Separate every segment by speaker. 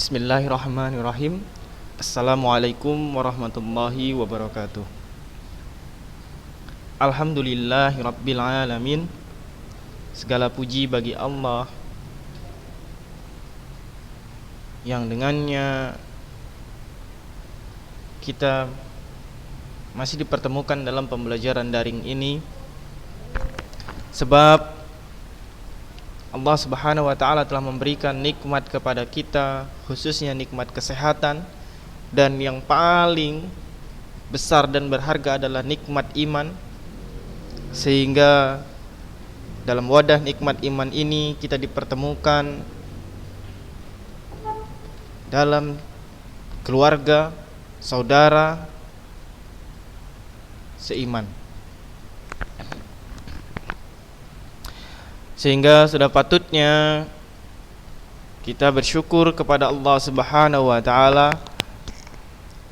Speaker 1: Bismillahirrahmanirrahim. Assalamualaikum warahmatullahi wabarakatuh. Alhamdulillahirabbil alamin. Segala puji bagi Allah yang dengannya kita masih dipertemukan dalam pembelajaran daring ini, sebab Allah Subhanahu wa taala telah memberikan nikmat kepada kita, khususnya nikmat kesehatan, dan yang paling besar dan berharga adalah nikmat iman. Sehingga dalam wadah nikmat iman ini kita dipertemukan dalam keluarga, saudara seiman. Sehingga sudah patutnya kita bersyukur kepada Allah Subhanahu wa taala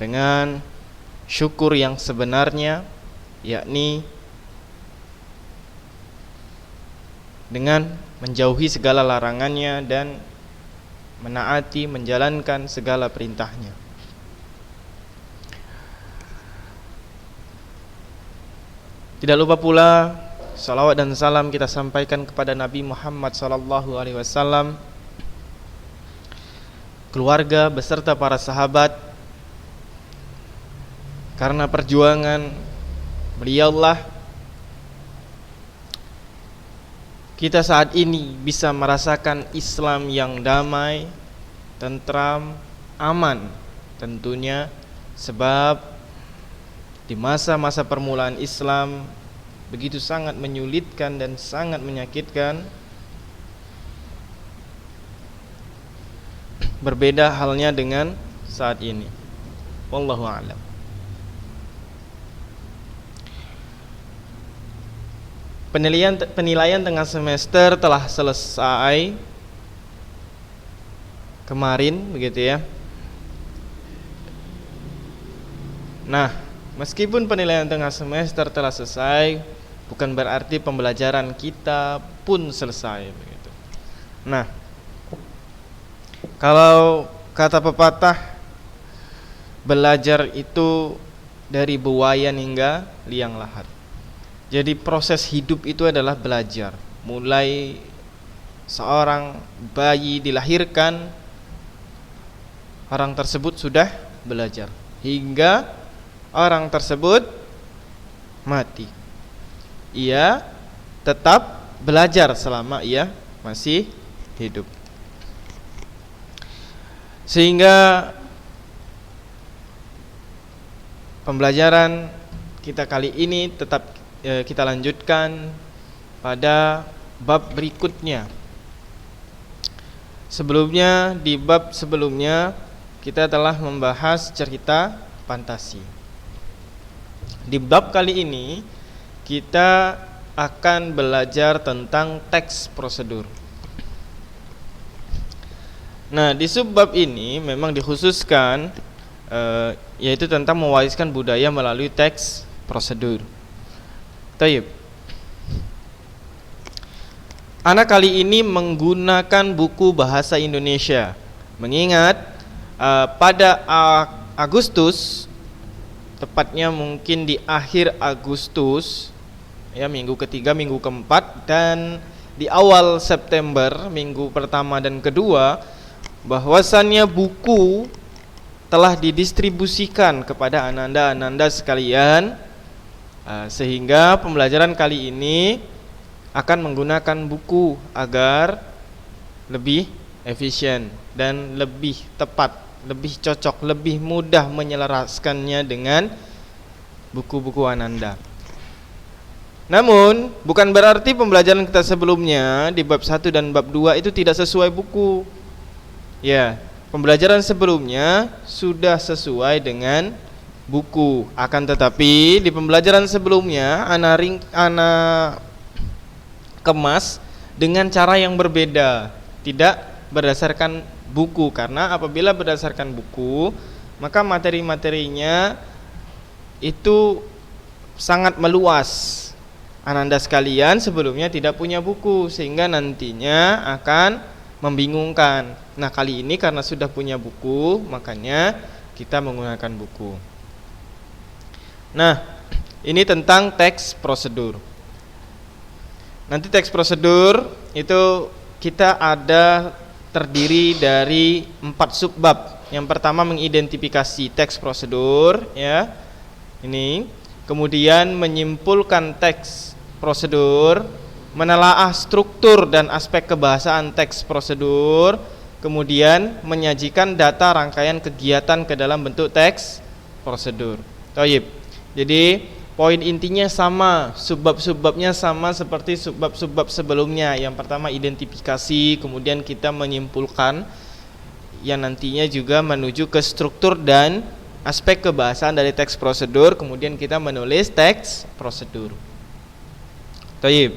Speaker 1: dengan syukur yang sebenarnya, yakni dengan menjauhi segala larangannya dan menaati, menjalankan segala perintahnya. Tidak lupa pula salawat dan salam kita sampaikan kepada Nabi Muhammad SAW, keluarga beserta para sahabat. Karena perjuangan beliaulah kita saat ini bisa merasakan Islam yang damai, tentram, aman. Tentunya sebab di masa-masa permulaan Islam begitu sangat menyulitkan dan sangat menyakitkan. Berbeda halnya dengan saat ini. Wallahu a'lam. Penilaian tengah semester telah selesai kemarin, begitu ya. Nah, meskipun penilaian tengah semester telah selesai, bukan berarti pembelajaran kita pun selesai, begitu. Nah, kalau kata pepatah, belajar itu dari buayan hingga liang lahat. Jadi proses hidup itu adalah belajar. Mulai seorang bayi dilahirkan, orang tersebut sudah belajar hingga orang tersebut mati. Ia tetap belajar selama ia masih hidup. Sehingga pembelajaran kita kali ini tetap kita lanjutkan pada bab berikutnya. Sebelumnya, di bab sebelumnya kita telah membahas cerita fantasi. Di bab kali ini kita akan belajar tentang teks prosedur. Nah, di subbab ini memang dikhususkan yaitu tentang mewariskan budaya melalui teks prosedur. Taib. Anak kali ini menggunakan buku bahasa Indonesia. Mengingat pada Agustus, tepatnya mungkin di akhir Agustus, ya, minggu ketiga, minggu keempat, dan di awal September, minggu pertama dan kedua, bahwasannya buku telah didistribusikan kepada ananda-ananda sekalian. Sehingga pembelajaran kali ini akan menggunakan buku agar lebih efisien dan lebih tepat, lebih cocok, lebih mudah menyelaraskannya dengan buku-buku ananda. Namun bukan berarti pembelajaran kita sebelumnya di bab 1 dan bab 2 itu tidak sesuai buku. Ya, pembelajaran sebelumnya sudah sesuai dengan buku. Akan tetapi di pembelajaran sebelumnya ana kemas dengan cara yang berbeda, tidak berdasarkan buku. Karena apabila berdasarkan buku, maka materi-materinya itu sangat meluas. Ananda sekalian sebelumnya tidak punya buku, sehingga nantinya akan membingungkan. Nah, kali ini karena sudah punya buku, makanya kita menggunakan buku. Nah, ini tentang teks prosedur. Nanti teks prosedur itu kita ada terdiri dari 4 subbab. Yang pertama mengidentifikasi teks prosedur, ya. Ini. Kemudian menyimpulkan teks prosedur, menelaah struktur dan aspek kebahasaan teks prosedur, kemudian menyajikan data rangkaian kegiatan ke dalam bentuk teks prosedur. Thayyib. Jadi poin intinya sama, subbab-subbabnya sama seperti subbab-subbab sebelumnya. Yang pertama identifikasi, kemudian kita menyimpulkan, yang nantinya juga menuju ke struktur dan aspek kebahasaan dari teks prosedur, kemudian kita menulis teks prosedur. Thayyib.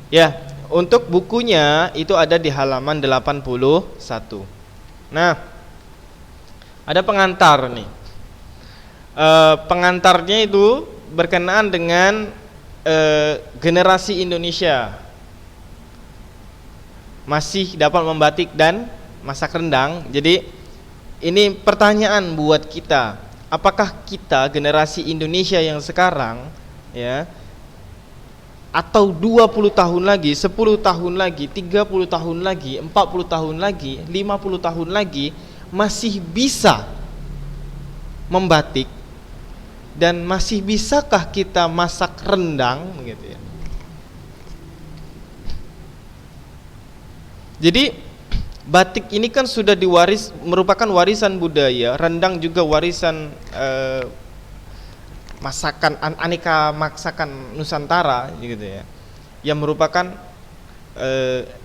Speaker 1: Ya, untuk bukunya itu ada di halaman 81. Nah, ada pengantar nih. Pengantarnya itu berkenaan dengan generasi Indonesia masih dapat membatik dan masak rendang. Jadi ini pertanyaan buat kita. Apakah kita generasi Indonesia yang sekarang, ya, atau 20 tahun lagi, 10 tahun lagi, 30 tahun lagi, 40 tahun lagi, 50 tahun lagi masih bisa membatik dan masih bisakah kita masak rendang begitu ya. Jadi batik ini kan sudah merupakan warisan budaya, rendang juga warisan masakan aneka masakan Nusantara gitu ya, yang merupakan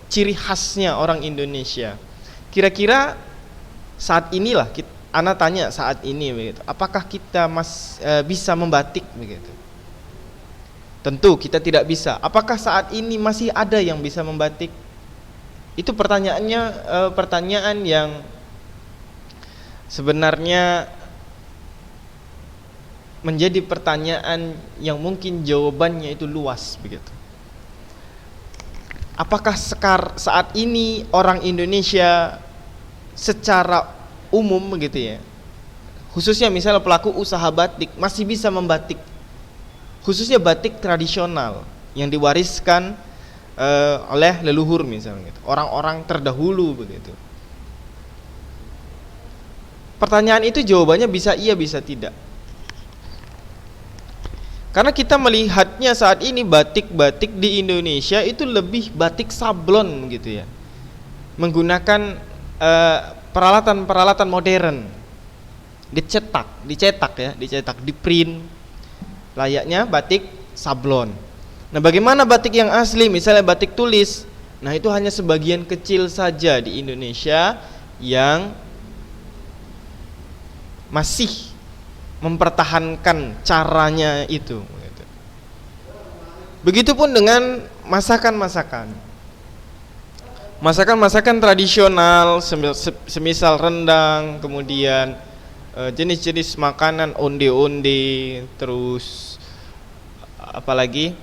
Speaker 1: ciri khasnya orang Indonesia. Kira-kira saat inilah ana tanya saat ini begitu, apakah kita bisa membatik begitu? Tentu kita tidak bisa. Apakah saat ini masih ada yang bisa membatik? Itu pertanyaannya pertanyaan yang sebenarnya menjadi pertanyaan yang mungkin jawabannya itu luas begitu. Apakah saat ini orang Indonesia secara umum begitu ya, khususnya misalnya pelaku usaha batik masih bisa membatik, khususnya batik tradisional yang diwariskan oleh leluhur misalnya gitu, orang-orang terdahulu begitu. Pertanyaan itu jawabannya bisa iya bisa tidak. Karena kita melihatnya saat ini batik-batik di Indonesia itu lebih batik sablon gitu ya, menggunakan peralatan-peralatan modern, dicetak ya, di print, layaknya batik sablon. Nah, bagaimana batik yang asli, misalnya batik tulis? Nah, itu hanya sebagian kecil saja di Indonesia yang masih mempertahankan caranya itu. Begitupun dengan masakan-masakan tradisional, semisal rendang, kemudian jenis-jenis makanan onde-onde, terus apalagi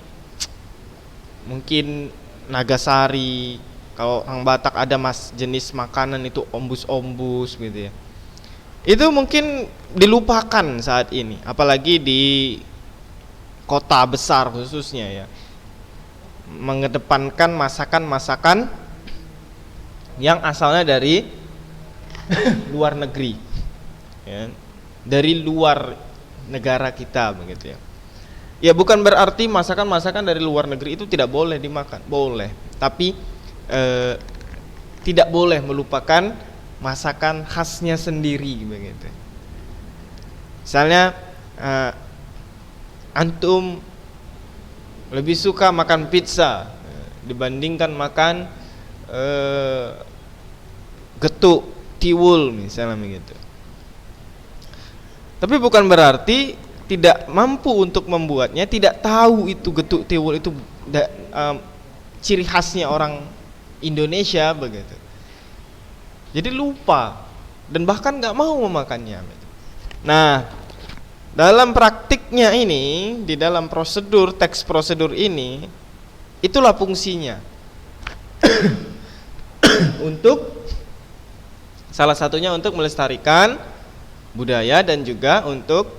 Speaker 1: mungkin Nagasari. Kalau orang Batak ada jenis makanan itu ombus-ombus gitu ya. Itu mungkin dilupakan saat ini, apalagi di kota besar khususnya ya, mengedepankan masakan-masakan yang asalnya dari luar negeri ya, dari luar negara kita begitu ya. Ya, bukan berarti masakan-masakan dari luar negeri itu tidak boleh dimakan, boleh. Tapi tidak boleh melupakan masakan khasnya sendiri begitu. Misalnya antum lebih suka makan pizza dibandingkan makan getuk tiwul misalnya begitu. Tapi bukan berarti tidak mampu untuk membuatnya, tidak tahu itu getuk tiwul itu ciri khasnya orang Indonesia begitu. Jadi lupa dan bahkan nggak mau memakannya. Nah, dalam praktiknya ini, di dalam prosedur teks prosedur ini, itulah fungsinya. untuk salah satunya untuk melestarikan budaya dan juga untuk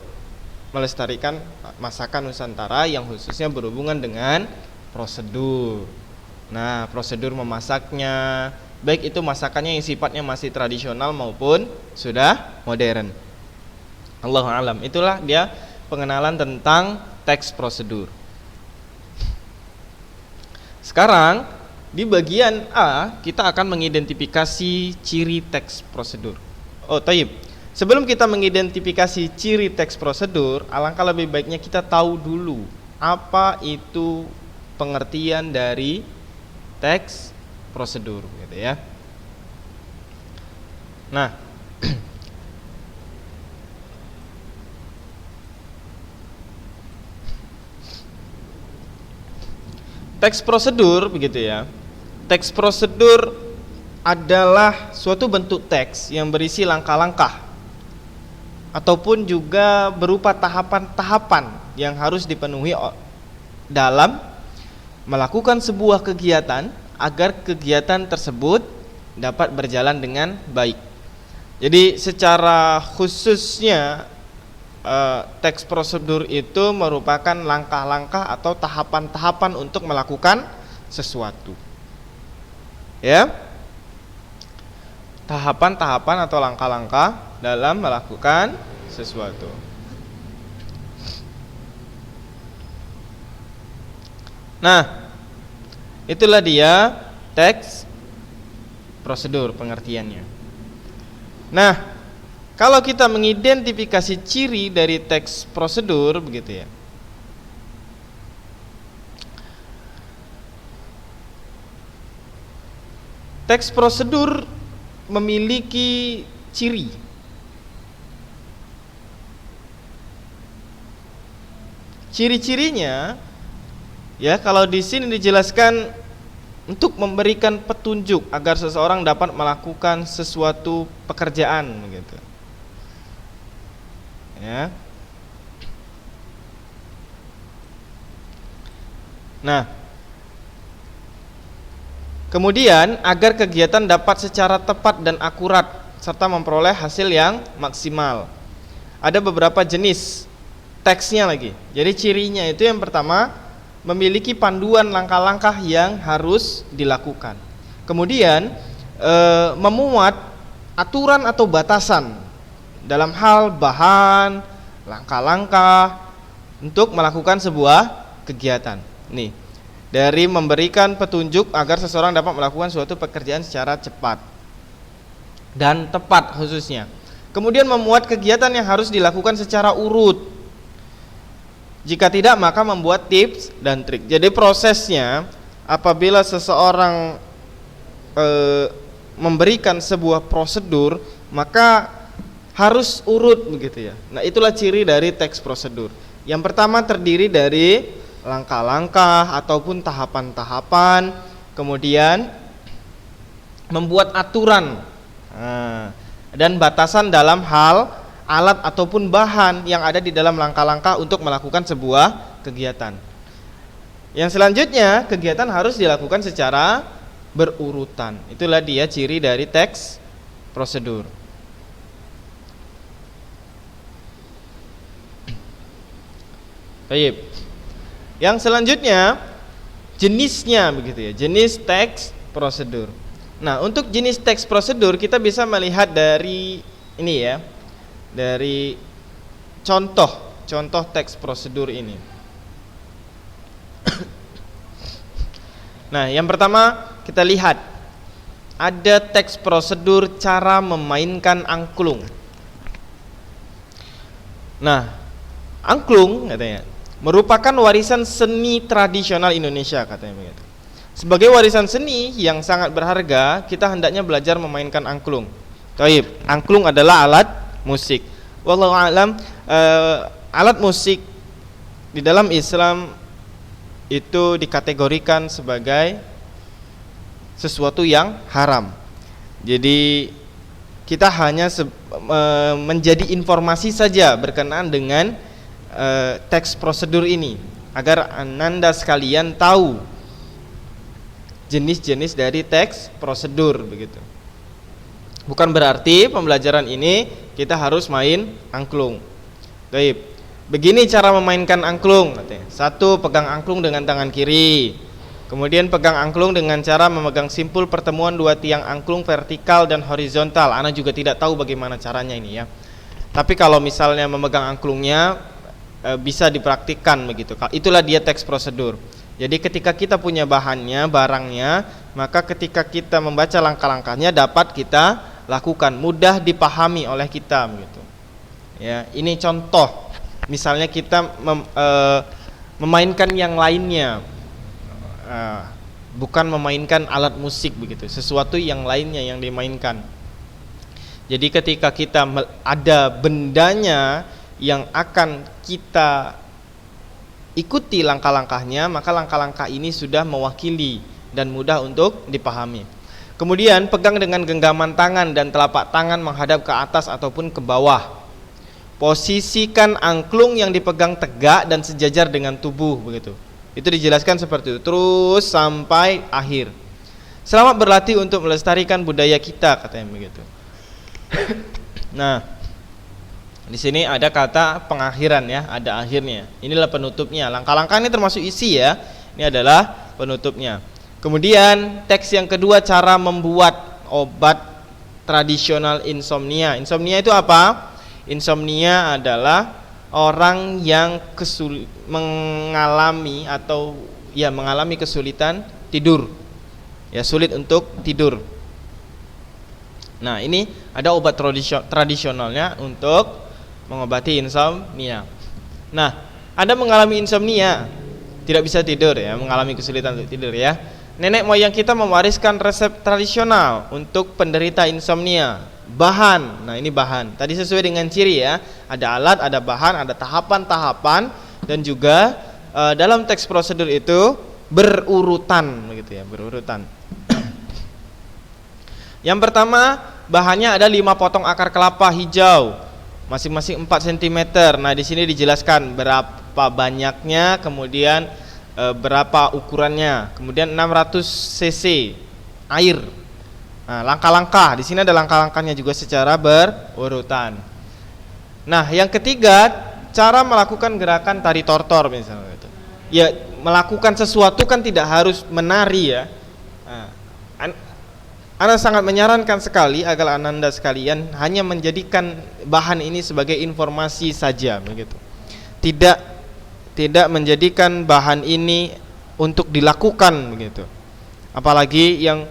Speaker 1: melestarikan masakan Nusantara yang khususnya berhubungan dengan prosedur. Nah, prosedur memasaknya, baik itu masakannya yang sifatnya masih tradisional maupun sudah modern. Allahu a'lam. Itulah dia pengenalan tentang teks prosedur. Sekarang di bagian A kita akan mengidentifikasi ciri teks prosedur. Oh, taib. Sebelum kita mengidentifikasi ciri teks prosedur, alangkah lebih baiknya kita tahu dulu apa itu pengertian dari teks prosedur, gitu ya. Nah, teks prosedur begitu ya. Teks prosedur adalah suatu bentuk teks yang berisi langkah-langkah ataupun juga berupa tahapan-tahapan yang harus dipenuhi dalam melakukan sebuah kegiatan agar kegiatan tersebut dapat berjalan dengan baik. Jadi secara khususnya teks prosedur itu merupakan langkah-langkah atau tahapan-tahapan untuk melakukan sesuatu. Ya. Tahapan-tahapan atau langkah-langkah dalam melakukan sesuatu. Nah, itulah dia teks prosedur pengertiannya. Nah, kalau kita mengidentifikasi ciri dari teks prosedur begitu ya. Teks prosedur memiliki ciri. Ciri-cirinya ya, kalau di sini dijelaskan untuk memberikan petunjuk agar seseorang dapat melakukan sesuatu pekerjaan begitu. Ya. Nah, kemudian agar kegiatan dapat secara tepat dan akurat serta memperoleh hasil yang maksimal. Ada beberapa jenis teksnya lagi. Jadi cirinya itu yang pertama memiliki panduan langkah-langkah yang harus dilakukan. Kemudian memuat aturan atau batasan dalam hal bahan, langkah-langkah untuk melakukan sebuah kegiatan. Nih, dari memberikan petunjuk agar seseorang dapat melakukan suatu pekerjaan secara cepat dan tepat khususnya. Kemudian memuat kegiatan yang harus dilakukan secara urut. Jika tidak, maka membuat tips dan trik. Jadi prosesnya apabila seseorang memberikan sebuah prosedur, maka harus urut begitu ya. Nah, itulah ciri dari teks prosedur. Yang pertama terdiri dari langkah-langkah ataupun tahapan-tahapan, kemudian membuat aturan dan batasan dalam hal alat ataupun bahan yang ada di dalam langkah-langkah untuk melakukan sebuah kegiatan. Yang selanjutnya, kegiatan harus dilakukan secara berurutan. Itulah dia ciri dari teks prosedur. Baik. Yang selanjutnya, jenisnya begitu ya, jenis teks prosedur. Nah, untuk jenis teks prosedur kita bisa melihat dari ini ya, dari contoh teks prosedur ini. Nah, yang pertama kita lihat ada teks prosedur cara memainkan angklung. Nah, angklung katanya merupakan warisan seni tradisional Indonesia katanya begitu. Sebagai warisan seni yang sangat berharga, kita hendaknya belajar memainkan angklung. Taib, angklung adalah alat musik. Wallahu a'lam, alat musik di dalam Islam itu dikategorikan sebagai sesuatu yang haram. Jadi kita hanya menjadi informasi saja berkenaan dengan teks prosedur ini agar Anda sekalian tahu jenis-jenis dari teks prosedur begitu. Bukan berarti pembelajaran ini kita harus main angklung. Baik. Begini cara memainkan angklung katanya. 1. Pegang angklung dengan tangan kiri. Kemudian pegang angklung dengan cara memegang simpul pertemuan dua tiang angklung vertikal dan horizontal. Ana juga tidak tahu bagaimana caranya ini ya. Tapi kalau misalnya memegang angklungnya bisa dipraktikkan begitu. Itulah dia teks prosedur. Jadi ketika kita punya bahannya, barangnya, maka ketika kita membaca langkah-langkahnya dapat kita lakukan, mudah dipahami oleh kita begitu. Ya, ini contoh. Misalnya kita memainkan yang lainnya, bukan memainkan alat musik begitu, sesuatu yang lainnya yang dimainkan. Jadi ketika kita ada bendanya yang akan kita ikuti langkah-langkahnya, maka langkah-langkah ini sudah mewakili dan mudah untuk dipahami. Kemudian pegang dengan genggaman tangan dan telapak tangan menghadap ke atas ataupun ke bawah. Posisikan angklung yang dipegang tegak dan sejajar dengan tubuh begitu. Itu dijelaskan seperti itu terus sampai akhir. Selamat berlatih untuk melestarikan budaya kita, katanya begitu. Nah, di sini ada kata pengakhiran ya, ada akhirnya. Inilah penutupnya. Langkah-langkah ini termasuk isi ya. Ini adalah penutupnya. Kemudian teks yang kedua, cara membuat obat tradisional insomnia. Insomnia itu apa? Insomnia adalah orang yang mengalami atau ya mengalami kesulitan tidur. Ya, sulit untuk tidur. Nah, ini ada obat tradisionalnya untuk mengobati insomnia. Nah, Anda mengalami insomnia, tidak bisa tidur ya, mengalami kesulitan untuk tidur ya. Nenek moyang kita mewariskan resep tradisional untuk penderita insomnia. Bahan, nah ini bahan. Tadi sesuai dengan ciri ya. Ada alat, ada bahan, ada tahapan-tahapan, dan juga dalam teks prosedur itu berurutan, begitu ya, berurutan. Yang pertama, bahannya ada 5 potong akar kelapa hijau, masing-masing 4 cm. Nah di sini dijelaskan berapa banyaknya, kemudian berapa ukurannya, kemudian 600 cc air. Nah, langkah-langkah di sini ada langkah-langkahnya juga secara berurutan. Nah, yang ketiga, cara melakukan gerakan tari tortor misalnya gitu. Ya, melakukan sesuatu kan tidak harus menari ya. Nah, Ana sangat menyarankan sekali agar Ananda sekalian hanya menjadikan bahan ini sebagai informasi saja begitu. Tidak menjadikan bahan ini untuk dilakukan begitu. Apalagi yang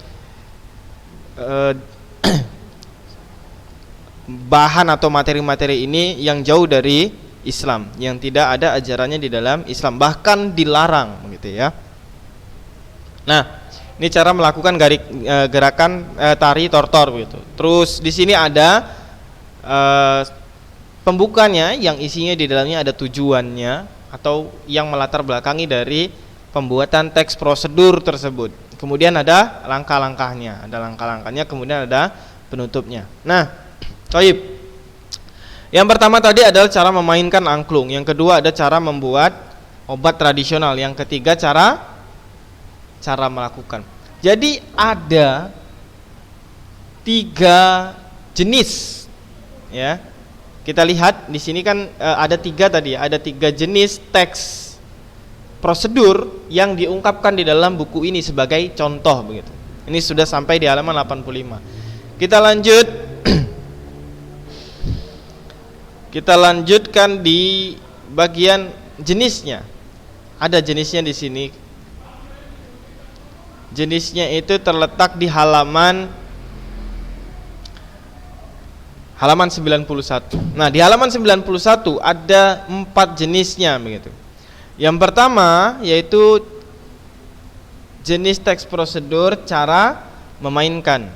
Speaker 1: bahan atau materi-materi ini yang jauh dari Islam, yang tidak ada ajarannya di dalam Islam, bahkan dilarang begitu ya. Nah, ini cara melakukan gerakan tari tortor begitu. Terus di sini ada pembukanya yang isinya di dalamnya ada tujuannya atau yang melatar belakangi dari pembuatan teks prosedur tersebut. Kemudian ada langkah-langkahnya, kemudian ada penutupnya. Nah, Toib. Yang pertama tadi adalah cara memainkan angklung, yang kedua ada cara membuat obat tradisional, yang ketiga cara melakukan. Jadi ada 3 jenis ya. Kita lihat di sini kan ada 3 tadi, ada 3 jenis teks prosedur yang diungkapkan di dalam buku ini sebagai contoh begitu. Ini sudah sampai di halaman 85. Kita lanjut. Kita lanjutkan di bagian jenisnya. Ada jenisnya di sini. Jenisnya itu terletak di halaman 91. Nah, di halaman 91 ada 4 jenisnya begitu. Yang pertama yaitu jenis teks prosedur cara memainkan.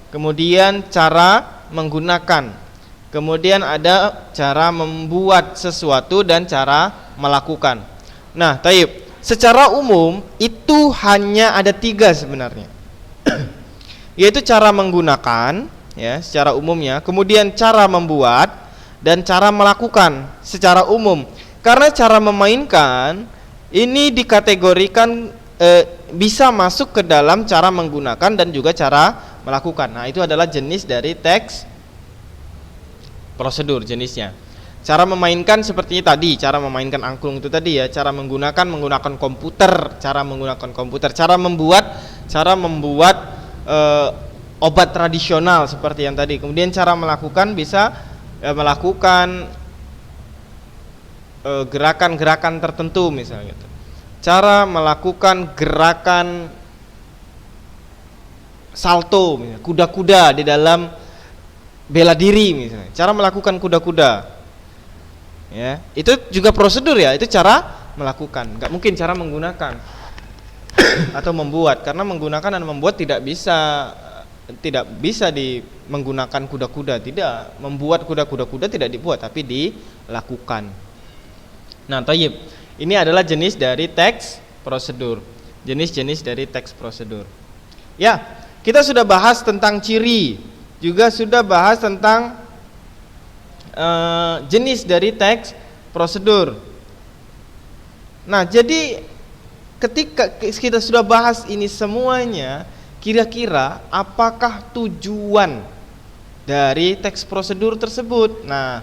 Speaker 1: Kemudian cara menggunakan. Kemudian ada cara membuat sesuatu dan cara melakukan. Nah, taib. Secara umum itu hanya ada 3 sebenarnya. Yaitu cara menggunakan ya secara umumnya, kemudian cara membuat dan cara melakukan secara umum. Karena cara memainkan ini dikategorikan bisa masuk ke dalam cara menggunakan dan juga cara melakukan. Nah, itu adalah jenis dari teks prosedur jenisnya. Cara memainkan seperti tadi, cara memainkan angklung itu tadi ya, cara menggunakan komputer, cara membuat obat tradisional seperti yang tadi. Kemudian cara melakukan bisa melakukan gerakan-gerakan tertentu misalnya gitu. Cara melakukan gerakan salto misalnya, kuda-kuda di dalam bela diri misalnya. Cara melakukan kuda-kuda. Ya, itu juga prosedur ya, itu cara melakukan. Enggak mungkin cara menggunakan atau membuat, karena menggunakan dan membuat tidak bisa menggunakan kuda-kuda, tidak. Membuat kuda-kuda tidak dibuat tapi dilakukan. Nah, thayyib. Ini adalah jenis dari teks prosedur. Jenis-jenis dari teks prosedur. Ya, kita sudah bahas tentang ciri, juga sudah bahas tentang jenis dari teks prosedur. Nah, jadi ketika kita sudah bahas ini semuanya, kira-kira apakah tujuan dari teks prosedur tersebut? Nah,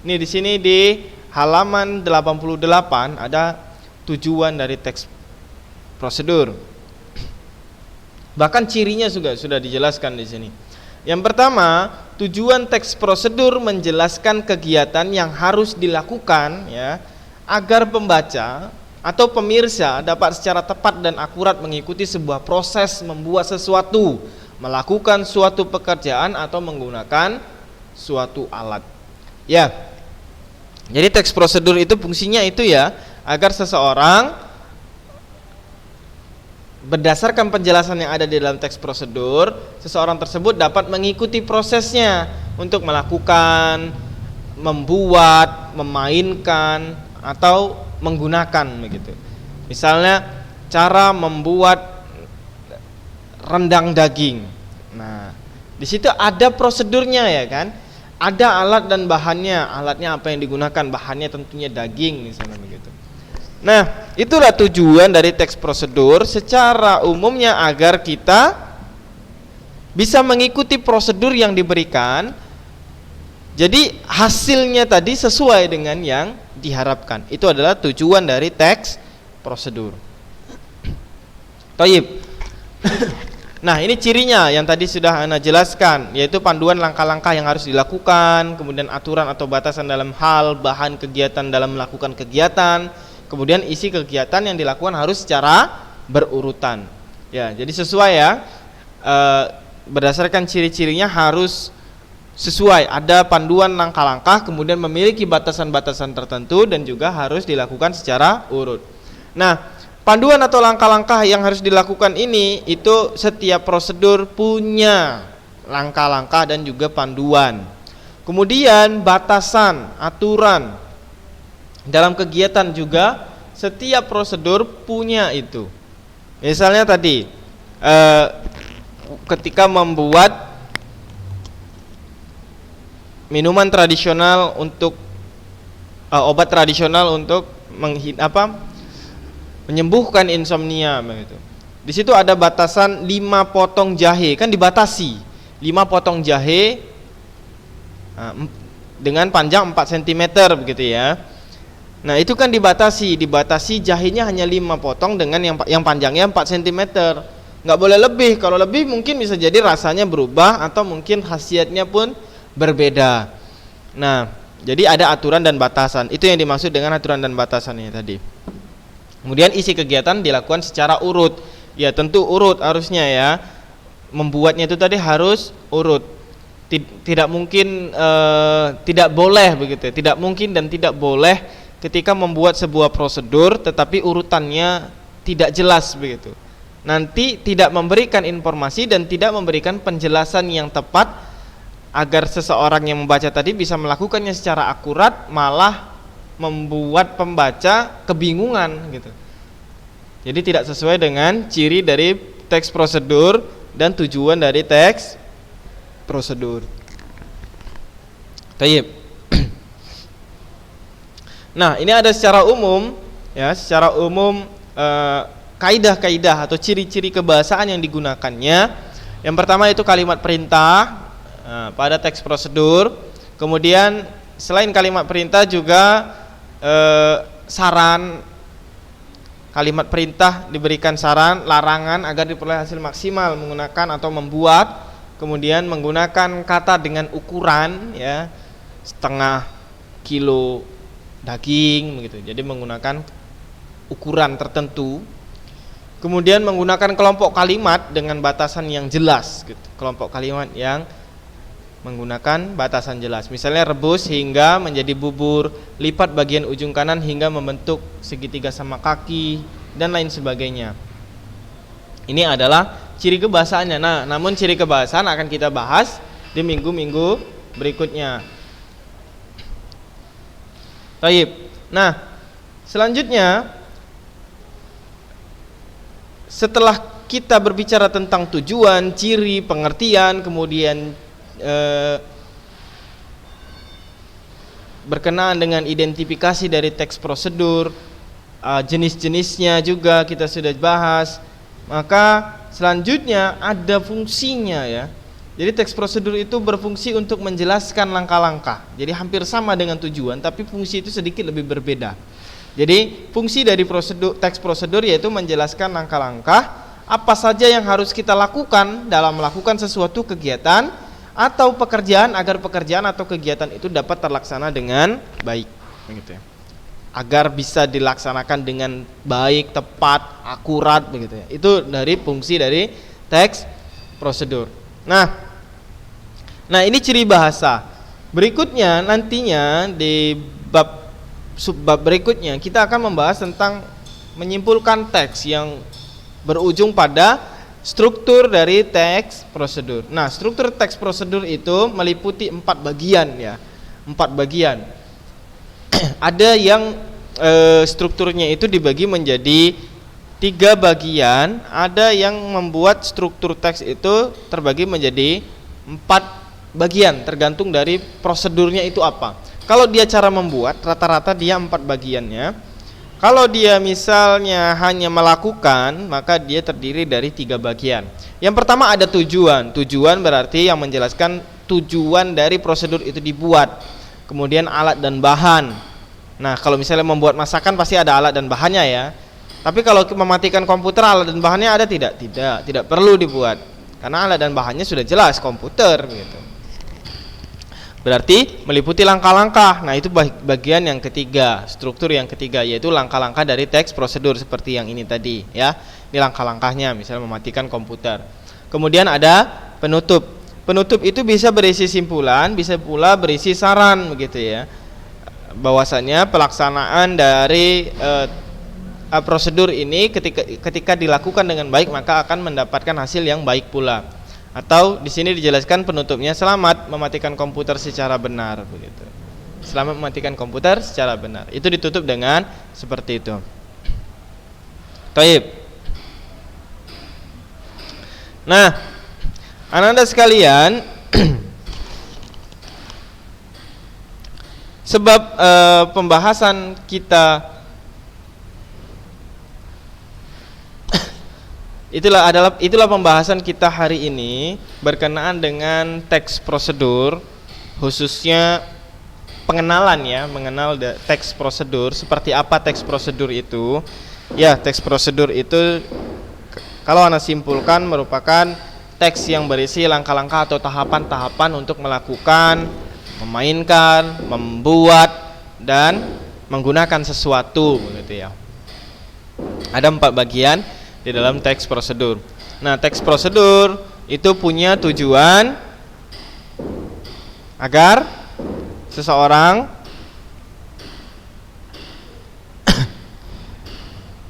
Speaker 1: ini di sini di halaman 88 ada tujuan dari teks prosedur. Bahkan cirinya juga sudah dijelaskan di sini. Yang pertama, tujuan teks prosedur menjelaskan kegiatan yang harus dilakukan ya, agar pembaca atau pemirsa dapat secara tepat dan akurat mengikuti sebuah proses membuat sesuatu, melakukan suatu pekerjaan atau menggunakan suatu alat. Ya. Jadi teks prosedur itu fungsinya itu ya, agar seseorang berdasarkan penjelasan yang ada di dalam teks prosedur, seseorang tersebut dapat mengikuti prosesnya untuk melakukan, membuat, memainkan atau menggunakan begitu. Misalnya cara membuat rendang daging. Nah, di situ ada prosedurnya ya kan? Ada alat dan bahannya. Alatnya apa yang digunakan? Bahannya tentunya daging misalnya begitu. Nah, itulah tujuan dari teks prosedur secara umumnya agar kita bisa mengikuti prosedur yang diberikan. Jadi hasilnya tadi sesuai dengan yang diharapkan. Itu adalah tujuan dari teks prosedur. Thayyib. Nah, ini cirinya yang tadi sudah Ana jelaskan, yaitu panduan langkah-langkah yang harus dilakukan, kemudian aturan atau batasan dalam hal, bahan kegiatan dalam melakukan kegiatan, kemudian isi kegiatan yang dilakukan harus secara berurutan. Ya, jadi sesuai ya, berdasarkan ciri-cirinya harus sesuai, ada panduan langkah-langkah, kemudian memiliki batasan-batasan tertentu dan juga harus dilakukan secara urut. Nah, panduan atau langkah-langkah yang harus dilakukan ini, itu setiap prosedur punya langkah-langkah dan juga panduan. Kemudian batasan, aturan dalam kegiatan juga setiap prosedur punya itu. Misalnya tadi ketika membuat minuman tradisional untuk obat tradisional untuk menyembuhkan insomnia begitu. Di situ ada batasan 5 potong jahe, kan dibatasi 5 potong jahe dengan panjang 4 cm begitu ya. Nah, itu kan dibatasi jahenya hanya 5 potong dengan yang panjangnya 4 cm. Nggak boleh lebih, kalau lebih mungkin bisa jadi rasanya berubah atau mungkin khasiatnya pun berbeda. Nah, jadi ada aturan dan batasan. Itu yang dimaksud dengan aturan dan batasannya tadi. Kemudian isi kegiatan dilakukan secara urut. Ya, tentu urut harusnya ya. Membuatnya itu tadi harus urut. Tidak mungkin tidak boleh begitu. Tidak mungkin dan tidak boleh ketika membuat sebuah prosedur tetapi urutannya tidak jelas begitu. Nanti tidak memberikan informasi dan tidak memberikan penjelasan yang tepat agar seseorang yang membaca tadi bisa melakukannya secara akurat, malah membuat pembaca kebingungan gitu. Jadi tidak sesuai dengan ciri dari teks prosedur dan tujuan dari teks prosedur. Baik. Nah, ini ada secara umum ya, secara umum kaidah-kaidah atau ciri-ciri kebahasaan yang digunakannya. Yang pertama itu kalimat perintah pada teks prosedur. Kemudian selain kalimat perintah juga saran. Kalimat perintah diberikan saran, larangan agar diperoleh hasil maksimal menggunakan atau membuat. Kemudian menggunakan kata dengan ukuran, ya, setengah kilo daging begitu. Jadi menggunakan ukuran tertentu. Kemudian menggunakan kelompok kalimat dengan batasan yang jelas gitu. Kelompok kalimat yang menggunakan batasan jelas. Misalnya rebus hingga menjadi bubur, lipat bagian ujung kanan hingga membentuk segitiga sama kaki, dan lain sebagainya. Ini adalah ciri kebahasaannya. Nah, namun ciri kebahasaan akan kita bahas di minggu-minggu berikutnya. Baik. Nah, selanjutnya setelah kita berbicara tentang tujuan, ciri, pengertian, kemudian berkenaan dengan identifikasi dari teks prosedur, jenis-jenisnya juga kita sudah bahas. Maka selanjutnya ada fungsinya, ya. Jadi teks prosedur itu berfungsi untuk menjelaskan langkah-langkah. Jadi hampir sama dengan tujuan, tapi fungsi itu sedikit lebih berbeda. Jadi fungsi dari teks prosedur yaitu menjelaskan langkah-langkah apa saja yang harus kita lakukan dalam melakukan sesuatu kegiatan atau pekerjaan agar pekerjaan atau kegiatan itu dapat terlaksana dengan baik, begitu ya. Agar bisa dilaksanakan dengan baik, tepat, akurat, begitu ya. Itu dari fungsi dari teks prosedur. Nah ini ciri bahasa. Berikutnya nantinya di subbab berikutnya kita akan membahas tentang menyimpulkan teks yang berujung pada struktur dari teks prosedur. Nah, struktur teks prosedur itu meliputi 4 bagian, ya. 4 bagian. Ada yang strukturnya itu dibagi menjadi 3 bagian, ada yang membuat struktur teks itu terbagi menjadi 4 bagian, tergantung dari prosedurnya itu apa. Kalau dia cara membuat, rata-rata dia 4 bagiannya. Kalau dia misalnya hanya melakukan, maka dia terdiri dari 3 bagian. Yang pertama ada tujuan. Tujuan berarti yang menjelaskan tujuan dari prosedur itu dibuat. Kemudian alat dan bahan. Nah, kalau misalnya membuat masakan pasti ada alat dan bahannya, ya. Tapi kalau mematikan komputer, alat dan bahannya ada tidak? Tidak perlu dibuat. Karena alat dan bahannya sudah jelas, komputer gitu. Berarti meliputi langkah-langkah. Nah, itu bagian yang ketiga, struktur yang ketiga, yaitu langkah-langkah dari teks prosedur seperti yang ini tadi, ya. Ini langkah-langkahnya, misalnya mematikan komputer. Kemudian ada penutup. Penutup itu bisa berisi simpulan, bisa pula berisi saran, begitu ya. Bahwasanya pelaksanaan dari prosedur ini ketika dilakukan dengan baik maka akan mendapatkan hasil yang baik pula. Atau di sini dijelaskan penutupnya, selamat mematikan komputer secara benar, begitu. Selamat mematikan komputer secara benar. Itu ditutup dengan seperti itu. Taib. Nah, anak-anak sekalian, sebab pembahasan kita itulah pembahasan kita hari ini berkenaan dengan teks prosedur, khususnya pengenalan, ya, mengenal teks prosedur. Seperti apa teks prosedur itu? Ya, teks prosedur itu kalau Anda simpulkan merupakan teks yang berisi langkah-langkah atau tahapan-tahapan untuk melakukan, memainkan, membuat dan menggunakan sesuatu, begitu ya. Ada 4 bagian di dalam teks prosedur. Nah, teks prosedur itu punya tujuan agar seseorang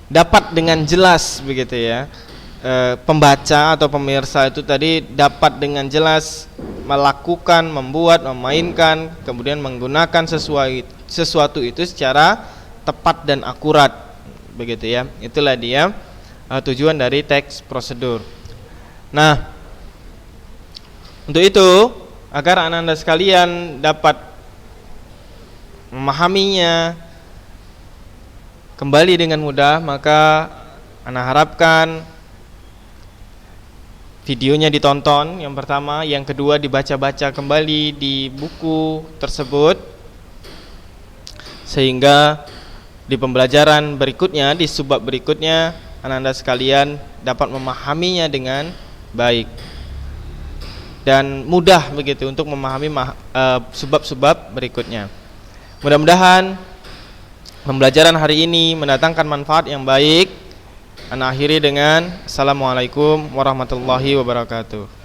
Speaker 1: dapat dengan jelas, begitu ya, pembaca atau pemirsa itu tadi dapat dengan jelas melakukan, membuat, memainkan, kemudian menggunakan sesuatu itu secara tepat dan akurat, begitu ya. Itulah dia tujuan dari teks prosedur. Nah, untuk itu agar anak-anak sekalian dapat memahaminya kembali dengan mudah, maka Ana harapkan videonya ditonton yang pertama, yang kedua dibaca-baca kembali di buku tersebut, sehingga di pembelajaran berikutnya, di subbab berikutnya, Anda sekalian dapat memahaminya dengan baik dan mudah begitu untuk memahami subbab-subbab berikutnya. Mudah-mudahan pembelajaran hari ini mendatangkan manfaat yang baik. Ana akhiri dengan Assalamualaikum warahmatullahi wabarakatuh.